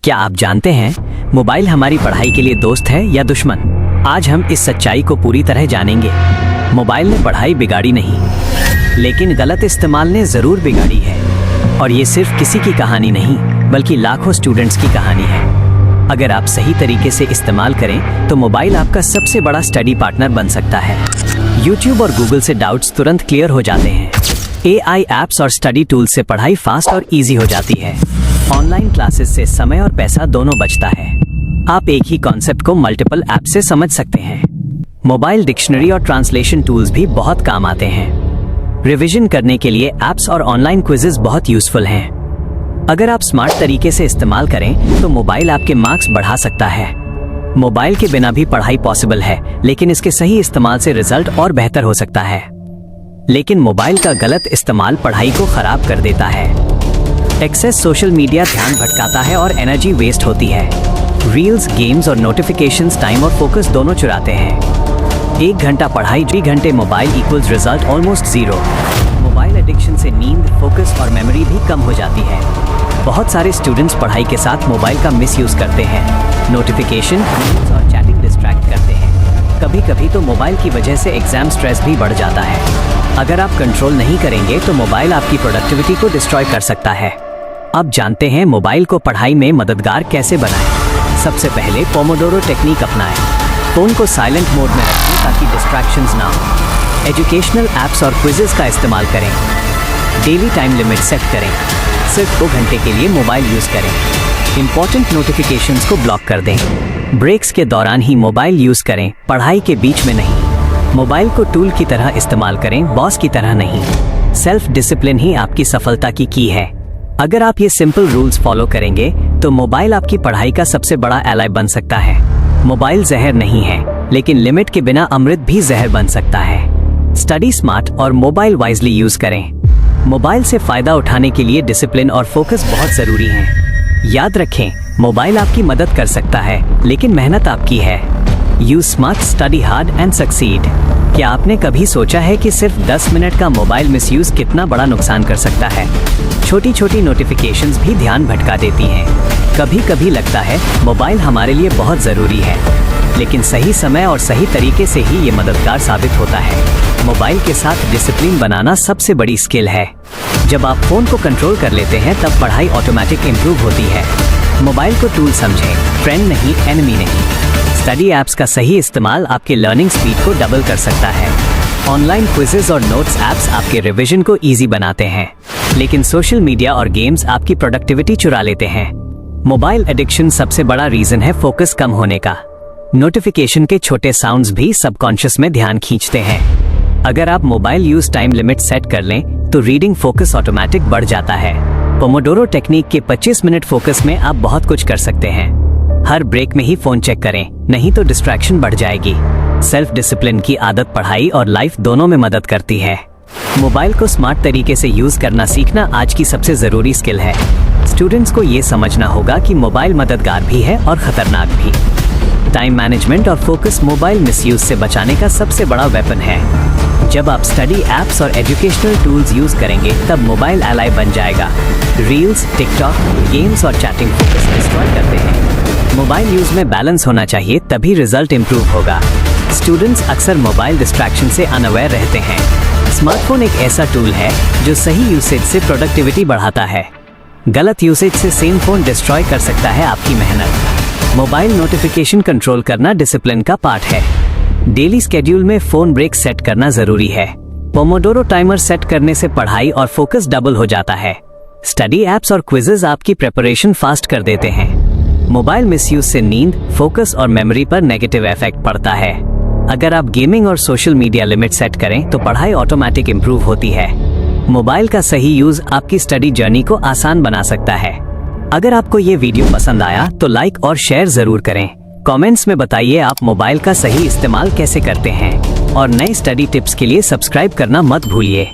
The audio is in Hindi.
क्या आप जानते हैं मोबाइल हमारी पढ़ाई के लिए दोस्त है या दुश्मन? आज हम इस सच्चाई को पूरी तरह जानेंगे। मोबाइल ने पढ़ाई बिगाड़ी नहीं, लेकिन गलत इस्तेमाल ने जरूर बिगाड़ी है। और ये सिर्फ किसी की कहानी नहीं, बल्कि लाखों स्टूडेंट्स की कहानी है। अगर आप सही तरीके से इस्तेमाल करें तो मोबाइल आपका सबसे बड़ा स्टडी पार्टनर बन सकता है। YouTube और Google से डाउट्स तुरंत क्लियर हो जाते हैं। AI ऐप्स और स्टडी टूल्स से पढ़ाई फास्ट और इजी हो जाती है। ऑनलाइन क्लासेस से समय और पैसा दोनों बचता है। आप एक ही कॉन्सेप्ट को मल्टीपल ऐप से समझ सकते हैं। मोबाइल डिक्शनरी और ट्रांसलेशन टूल्स भी बहुत काम आते हैं। रिवीजन करने के लिए ऐप्स और ऑनलाइन क्विजेस बहुत यूजफुल हैं। अगर आप स्मार्ट तरीके से इस्तेमाल करें तो मोबाइल आपके मार्क्स बढ़ा सकता है। मोबाइल के बिना भी पढ़ाई पॉसिबल है, लेकिन इसके सही इस्तेमाल से रिजल्ट और बेहतर हो सकता है। लेकिन मोबाइल का गलत इस्तेमाल पढ़ाई को खराब कर देता है। एक्सेस सोशल मीडिया ध्यान भटकाता है और एनर्जी वेस्ट होती है। रील्स, गेम्स और नोटिफिकेशंस टाइम और फोकस दोनों चुराते हैं। 1 घंटा पढ़ाई, 2 घंटे mobile equals result almost 0। Mobile addiction से नींद, फोकस और मेमोरी भी कम हो जाती है। बहुत सारे स्टूडेंट्स पढ़ाई के साथ मोबाइल का मिसयूज करते हैं। नोटिफिकेशन, न्यूज़ और चैटिंग डिस्ट्रैक्ट करते हैं। कभी कभी तो मोबाइल की वजह से एग्जाम स्ट्रेस भी बढ़ जाता है। अगर आप कंट्रोल नहीं करेंगे तो मोबाइल आपकी प्रोडक्टिविटी को डिस्ट्रॉय कर सकता है। अब जानते हैं मोबाइल को पढ़ाई में मददगार कैसे बनाएं। सबसे पहले पोमोडोरो टेक्निक अपनाएं। फोन को साइलेंट मोड में रखें ताकि डिस्ट्रैक्शंस ना हो। एजुकेशनल ऐप्स और क्विजेस का इस्तेमाल करें। डेली टाइम लिमिट सेट करें। सिर्फ 2 घंटे के लिए मोबाइल यूज करें। इंपॉर्टेंट नोटिफिकेशंस को ब्लॉक कर दें। ब्रेक्स के दौरान ही मोबाइल यूज करें, पढ़ाई के बीच में नहीं। मोबाइल को टूल की तरह इस्तेमाल करें, बॉस की तरह नहीं। सेल्फ डिसिप्लिन ही आपकी सफलता की की है। अगर आप ये सिंपल रूल्स फॉलो करेंगे तो मोबाइल आपकी पढ़ाई का सबसे बड़ा एलाय बन सकता है। मोबाइल जहर नहीं है, लेकिन लिमिट के बिना अमृत भी जहर बन सकता है। स्टडी स्मार्ट और मोबाइल वाइजली यूज करें। मोबाइल से फायदा उठाने के लिए डिसिप्लिन और फोकस बहुत जरूरी है। याद रखें, मोबाइल आपकी मदद कर सकता है, लेकिन मेहनत आपकी है। Use smart, study hard and succeed. क्या आपने कभी सोचा है कि सिर्फ 10 मिनट का मोबाइल मिसयूज कितना बड़ा नुकसान कर सकता है? छोटी छोटी नोटिफिकेशंस भी ध्यान भटका देती हैं। कभी कभी लगता है मोबाइल हमारे लिए बहुत जरूरी है, लेकिन सही समय और सही तरीके से ही ये मददगार साबित होता है। मोबाइल के साथ डिसिप्लिन बनाना सबसे बड़ी स्किल है। जब आप फोन को कंट्रोल कर लेते हैं तब पढ़ाई ऑटोमेटिक इम्प्रूव होती है। मोबाइल को टूल समझें, फ्रेंड नहीं, एनिमी नहीं। स्टडी ऐप्स का सही इस्तेमाल आपके लर्निंग स्पीड को डबल कर सकता है। ऑनलाइन क्विजेस और नोट्स ऐप्स आपके रिवीजन को इजी बनाते हैं, लेकिन सोशल मीडिया और गेम्स आपकी प्रोडक्टिविटी चुरा लेते हैं। मोबाइल एडिक्शन सबसे बड़ा रीजन है फोकस कम होने का। नोटिफिकेशन के छोटे साउंड्स भी सबकॉन्शियस में ध्यान खींचते हैं। अगर आप mobile use time limit set कर लें तो रीडिंग फोकस ऑटोमेटिक बढ़ जाता है। पोमोडोरो टेक्निक के 25 मिनट फोकस में आप बहुत कुछ कर सकते हैं। हर ब्रेक में ही फोन चेक करें, नहीं तो डिस्ट्रैक्शन बढ़ जाएगी। सेल्फ डिसिप्लिन की आदत पढ़ाई और लाइफ दोनों में मदद करती है। मोबाइल को स्मार्ट तरीके से यूज करना सीखना आज की सबसे जरूरी स्किल है। स्टूडेंट्स को ये समझना होगा कि मोबाइल मददगार भी है और खतरनाक भी। टाइम मैनेजमेंट और फोकस मोबाइल मिसयूज से बचाने का सबसे बड़ा वेपन है। जब आप स्टडी ऐप्स और एजुकेशनल टूल्स यूज करेंगे तब मोबाइल एलाय बन जाएगा। रील्स, टिकटॉक, गेम्स और चैटिंग फोकस डिस्ट्रॉय करते हैं। मोबाइल यूज में बैलेंस होना चाहिए, तभी रिजल्ट इंप्रूव होगा। स्टूडेंट्स अक्सर मोबाइल डिस्ट्रैक्शन से अनअवेयर रहते हैं। स्मार्टफोन एक ऐसा टूल है जो सही यूसेज से प्रोडक्टिविटी बढ़ाता है। गलत यूसेज से सेम फोन डिस्ट्रॉय कर सकता है आपकी मेहनत। मोबाइल नोटिफिकेशन कंट्रोल करना डिसिप्लिन का पार्ट है। डेली स्केड्यूल में फोन ब्रेक सेट करना जरूरी है। पोमोडोरो टाइमर सेट करने से पढ़ाई और फोकस डबल हो जाता है। स्टडी ऐप्स और क्विजेस आपकी प्रिपरेशन फास्ट कर देते हैं। मोबाइल मिसयूज से नींद, फोकस और मेमोरी पर नेगेटिव इफेक्ट पड़ता है। अगर आप गेमिंग और सोशल मीडिया लिमिट सेट करें तो पढ़ाई ऑटोमेटिक इम्प्रूव होती है। मोबाइल का सही यूज आपकी स्टडी जर्नी को आसान बना सकता है। अगर आपको ये वीडियो पसंद आया तो लाइक और शेयर जरूर करें। कमेंट्स में बताइए आप मोबाइल का सही इस्तेमाल कैसे करते हैं, और नए स्टडी टिप्स के लिए सब्सक्राइब करना मत भूलिए।